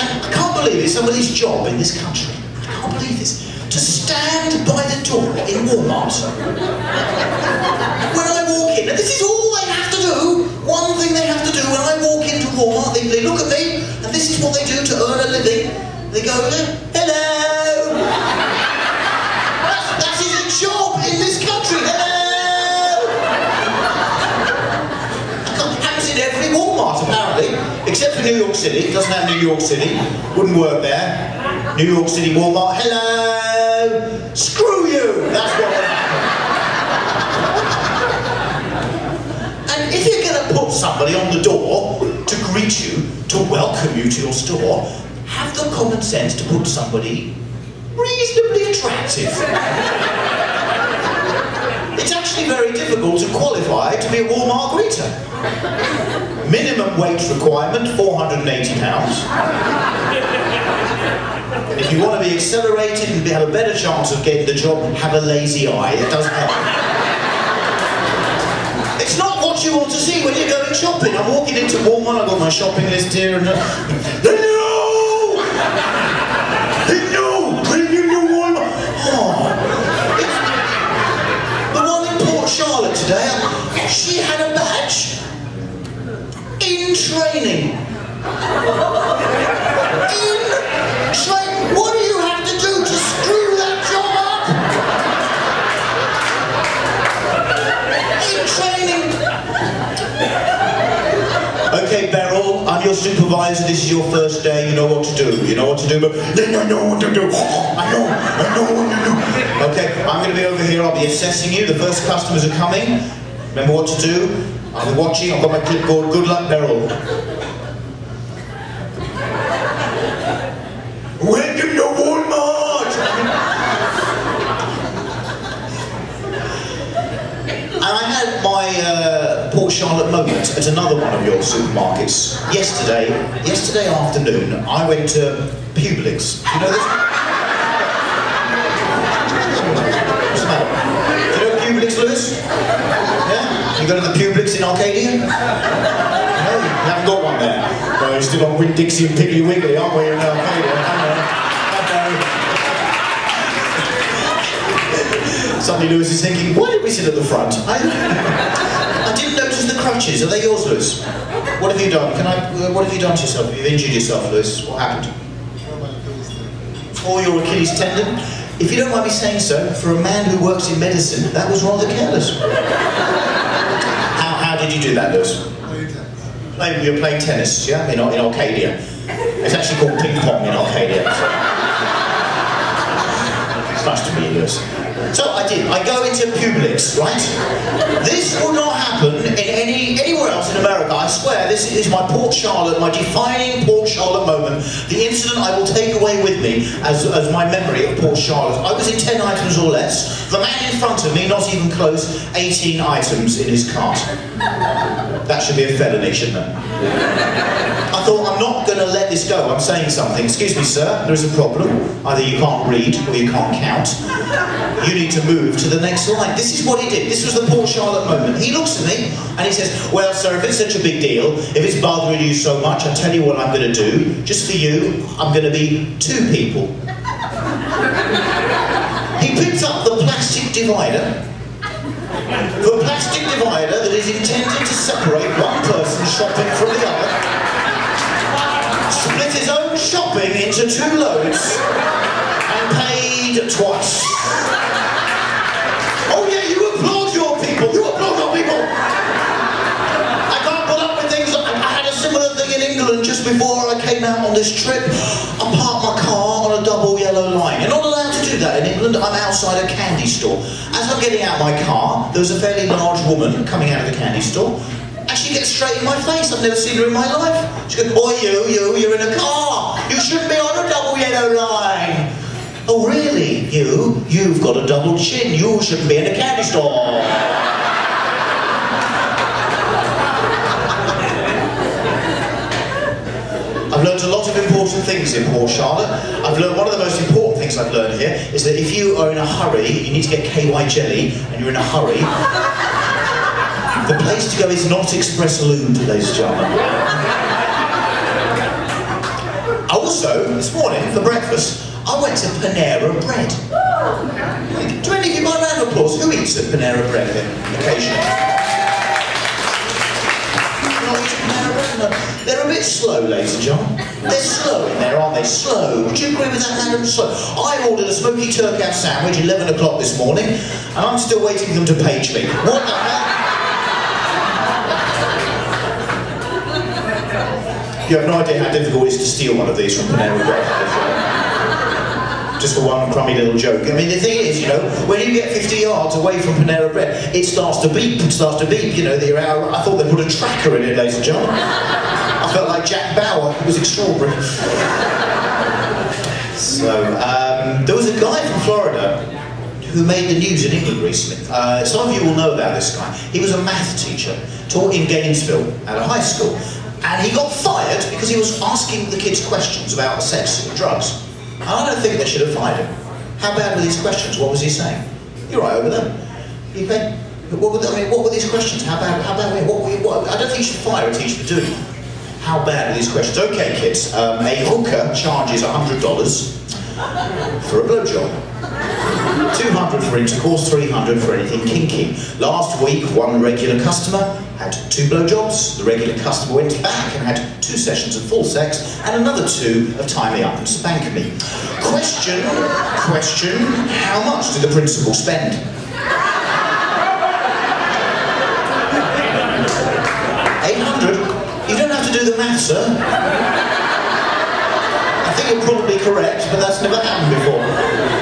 And I can't believe it's somebody's job in this country, I can't believe this, to stand by the door in Walmart when I walk in. And this is all they have to do, one thing they have to do when I walk into Walmart. They look at me, and this is what they do to earn a living. They go, hello! That's his job in this country, hello! Happens in every Walmart, apparently, except for New York City. It doesn't have New York City, wouldn't work there. New York City Walmart, hello! Screw you! That's what would happen. And if you're going to put somebody on the door to greet you, to welcome you to your store, have the common sense to put somebody reasonably attractive. It's actually very difficult to qualify to be a Walmart greeter. Minimum weight requirement, £480. If you want to be accelerated and have a better chance of getting the job, have a lazy eye. It does help. It's not what you want to see when you're going shopping. I'm walking into Walmart, I've got my shopping list here, and hello! Hello! Bring your Walmart! Oh. The one in Port Charlotte today, she had a badge in training. What do you have to do to screw that job up? In training. Okay, Beryl, I'm your supervisor. This is your first day. You know what to do. You know what to do, but then I know what to do. I know what to do. Okay, I'm going to be over here. I'll be assessing you. The first customers are coming. Remember what to do. I'll be watching. I've got my clipboard. Good luck, Beryl. Welcome to Walmart! And I had my Port Charlotte moment at another one of your supermarkets. Yesterday afternoon, I went to Publix. You know this? What's the matter? Do you know Publix, Lewis? Yeah? You go to the Publix in Arcadia? No, you haven't got one there. Well, you're still on Winn-Dixie and Piggly Wiggly, aren't we, in Arcadia? Suddenly Lewis is thinking, why did we sit at the front? I didn't notice the crutches. Are they yours, Lewis? What have you done? What have you done to yourself? You've injured yourself, Lewis. What happened? Or your Achilles tendon? If you don't mind me saying so, for a man who works in medicine, that was rather careless. How did you do that, Lewis? You're playing tennis, yeah? In Arcadia. It's actually called ping pong in Arcadia. So. It's nice to meet you, Lewis. So I did. I go into Publix, right? This will not happen in anywhere else in America. I swear, this is my Port Charlotte, my defining Port Charlotte moment. The incident I will take away with me as my memory of Port Charlotte. I was in 10 items or less. The man in front of me, not even close, 18 items in his cart. That should be a felony, shouldn't it? I thought, I'm not going to let this go. I'm saying something. Excuse me, sir, there is a problem. Either you can't read or you can't count. You need to move to the next line. This is what he did. This was the Port Charlotte moment. He looks at me and he says, well, sir, if it's such a big deal, if it's bothering you so much, I'll tell you what I'm going to do. Just for you, I'm going to be 2 people. He picked up the plastic divider. The plastic divider that is intended to separate one person shopping from the other. Split his own shopping into 2 loads and paid twice. Oh yeah, you applaud your people! You applaud your people! I can't put up with things. I had a similar thing in England just before I came out on this trip. I parked my car on a double yellow line. You're not allowed to do that in England. I'm outside a candy store. As I'm getting out of my car, there was a fairly large woman coming out of the candy store. And she gets straight in my face. I've never seen her in my life. She goes, "Oi, you're in a car. You shouldn't be on a double yellow line." "Oh, really? You've got a double chin. You shouldn't be in a candy store." I've learned a lot of important things in Port Charlotte. I've learned one of the most important things I've learned here is that if you are in a hurry, you need to get KY jelly, and you're in a hurry, the place to go is not Express Lube, ladies and gentlemen. Also, this morning, for breakfast, I went to Panera Bread. Do any of you, by round of applause, who eats at Panera Bread occasionally? They're a bit slow, ladies and gentlemen. They're slow in there, aren't they? Slow. Would you agree with that, Madam? Slow. I ordered a smoky turkey sandwich 11 o'clock this morning, and I'm still waiting for them to page me. What the hell? You have no idea how difficult it is to steal one of these from Panera Bread. Just for one crummy little joke. I mean, the thing is, you know, when you get 50 yards away from Panera Bread, it starts to beep, you know, I thought they put a tracker in it, ladies and gentlemen. I felt like Jack Bauer. It was extraordinary. So, there was a guy from Florida who made the news in England recently. Some of you will know about this guy. He was a math teacher, taught in Gainesville at a high school, and he got fired because he was asking the kids questions about sex and drugs. And I don't think they should have fired him. How bad were these questions? What was he saying? You're right over there. You think, what were these questions? How bad what? I don't think you should fire a teacher for doing it. How bad are these questions? Okay, kids. A hooker charges $100 for a blowjob. $200 for intercourse, $300 for anything kinky. Last week, one regular customer had 2 blowjobs. The regular customer went back and had 2 sessions of full sex and another 2 of tie me up and spank me. Question, how much did the principal spend? $800? You don't have to do the math, sir. I think you're probably correct, but that's never happened before.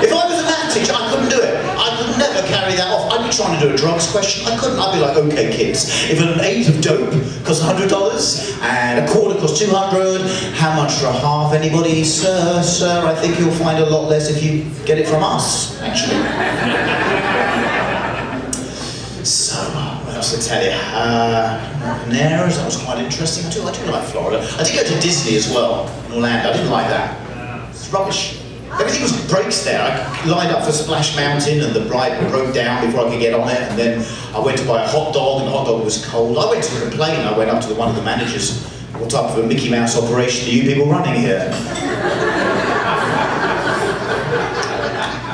If I was a math teacher, I couldn't do it. I could never carry that off. I'd be trying to do a drugs question. I couldn't. I'd be like, okay, kids, if an 8 of dope costs $100 and a quarter costs $200, how much for a half? Anybody? Sir, I think you'll find a lot less if you get it from us, actually. So, what else to tell you? Paneras, that was quite interesting. I do like Florida. I did go to Disney as well, in Orlando. I didn't like that. It's rubbish. Everything was breaks there. I lined up for Splash Mountain and the ride broke down before I could get on it, and then I went to buy a hot dog and the hot dog was cold. I went to complain. I went up to one of the managers. What type of a Mickey Mouse operation are you people running here?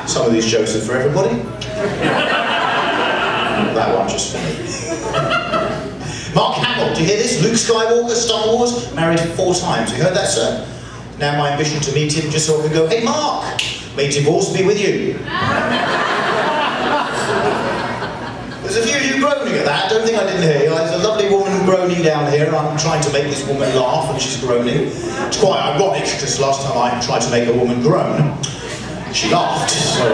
Some of these jokes are for everybody. That one just for me. Mark Hamill, do you hear this? Luke Skywalker, Star Wars, married 4 times. You heard that, sir? Now my ambition to meet him just so I can go, hey Mark, may divorce be with you. There's a few of you groaning at that. Don't think I didn't hear you. There's a lovely woman groaning down here. I'm trying to make this woman laugh and she's groaning. It's quite ironic because last time I tried to make a woman groan, she laughed. So,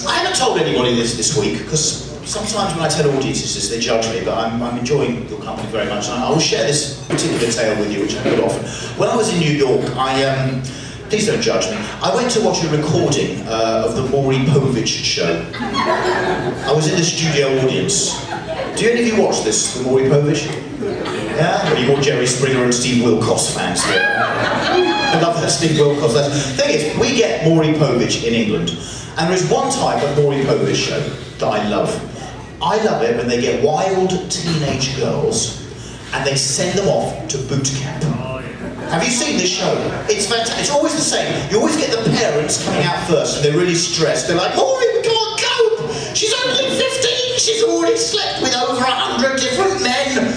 I haven't told anybody this week because sometimes when I tell audiences this, they judge me, but I'm enjoying your company very much. And I will share this particular tale with you, which I do often. When I was in New York, please don't judge me, I went to watch a recording of the Maury Povich show. I was in the studio audience. Do any of you watch this, the Maury Povich? Yeah? Or are you more Jerry Springer and Steve Wilkos fans here? I love that Steve Wilkos. The thing is, we get Maury Povich in England, and there is one type of Maury Povich show that I love. I love it when they get wild teenage girls and they send them off to boot camp. Have you seen this show? It's fantastic. It's always the same. You always get the parents coming out first and they're really stressed. They're like, Maury, we can't cope! She's only 15! She's already slept with over 100 different men!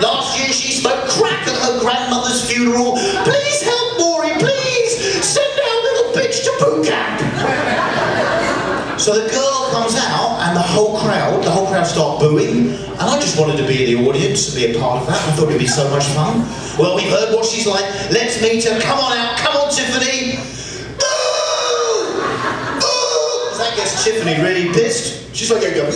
Last year she smoked crack at her grandmother's funeral. Please help, Maury, please! Send our little bitch to boot camp! So the girl comes out and the whole crowd start booing, and I just wanted to be in the audience and be a part of that. I thought it'd be so much fun. Well, we've heard what she's like. Let's meet her. Come on out. Come on, Tiffany. Boo! Boo! That gets Tiffany really pissed. She's like, yeah!